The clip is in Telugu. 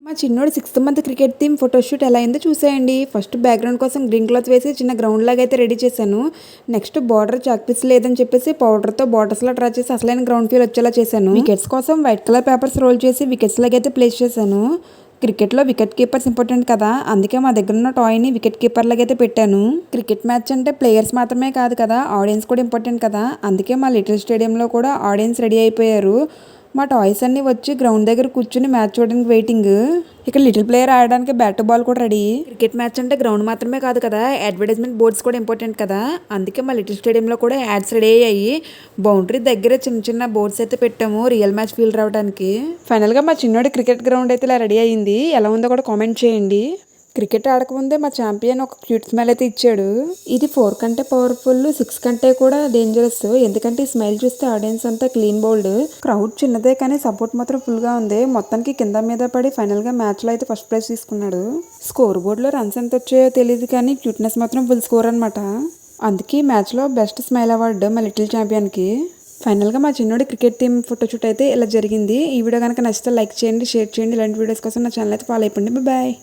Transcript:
మా చిన్నోడు 6th month cricket theme photoshoot ఎలా అయిందో చూసేయండి. ఫస్ట్ బ్యాక్గ్రౌండ్ కోసం గ్రీన్ క్లాత్ వేసి చిన్న గ్రౌండ్ లాగా అయితే రెడీ చేశాను. నెక్స్ట్ బార్డర్ చాక్ పీస్ లేదని చెప్పేసి పౌడర్తో బార్డర్స్లా డ్రా చేసి అసలైన గ్రౌండ్ ఫీల్ వచ్చేలా చేశాను. వికెట్స్ కోసం వైట్ కలర్ పేపర్స్ రోల్ చేసి వికెట్స్ లాగా అయితే ప్లేస్ చేశాను. క్రికెట్లో వికెట్ కీపర్స్ ఇంపార్టెంట్ కదా, అందుకే మా దగ్గర ఉన్న టాయ్ని వికెట్ కీపర్ లాగా అయితే పెట్టాను. క్రికెట్ మ్యాచ్ అంటే ప్లేయర్స్ మాత్రమే కాదు కదా, ఆడియన్స్ కూడా ఇంపార్టెంట్ కదా, అందుకే మా లిటిల్ స్టేడియంలో కూడా ఆడియన్స్ రెడీ అయిపోయారు. మా టాయ్స్ అన్నీ వచ్చి గ్రౌండ్ దగ్గర కూర్చుని మ్యాచ్ చూడడానికి వెయిటింగ్. ఇక్కడ లిటిల్ ప్లేయర్ ఆడడానికి బ్యాట్ బాల్ కూడా రెడీ. క్రికెట్ మ్యాచ్ అంటే గ్రౌండ్ మాత్రమే కాదు కదా, అడ్వర్టైజ్మెంట్ బోర్డ్స్ కూడా ఇంపార్టెంట్ కదా, అందుకే మా లిటిల్ స్టేడియంలో కూడా యాడ్స్ రెడీ అయ్యాయి. బౌండరీ దగ్గర చిన్న చిన్న బోర్డ్స్ అయితే పెట్టాము రియల్ మ్యాచ్ ఫీల్ రావడానికి. ఫైనల్గా మా చిన్నోడి క్రికెట్ గ్రౌండ్ అయితే ఇలా రెడీ అయ్యింది. ఎలా ఉందో కూడా కామెంట్ చేయండి. క్రికెట్ ఆడకముందే మా ఛాంపియన్ ఒక క్యూట్ స్మైల్ అయితే ఇచ్చాడు. ఇది 4 కంటే పవర్ఫుల్, 6 కంటే కూడా డేంజరస్. ఎందుకంటే ఈ స్మైల్ చూస్తే ఆడియన్స్ అంతా క్లీన్ బౌల్డ్. క్రౌడ్ చిన్నదే కానీ సపోర్ట్ మాత్రం ఫుల్గా ఉంది. మొత్తానికి కింద మీద పడి ఫైనల్గా మ్యాచ్లో అయితే ఫస్ట్ ప్రైజ్ తీసుకున్నాడు. స్కోర్ బోర్డులో రన్స్ ఎంత వచ్చాయో తెలియదు కానీ క్యూట్నెస్ మాత్రం ఫుల్ స్కోర్ అనమాట. అందుకే మ్యాచ్లో బెస్ట్ స్మైల్ అవార్డు మా లిటిల్ ఛాంపియన్కి. ఫైనల్గా మా చిన్నోడి క్రికెట్ టీమ్ ఫోటోషూట్ అయితే ఇలా జరిగింది. ఈ వీడియో కనుక నచ్చితే లైక్ చేయండి, షేర్ చేయండి. ఇలాంటి వీడియోస్ కోసం నా ఛానల్ అయితే ఫాలో అయిపోండి. బాయ్.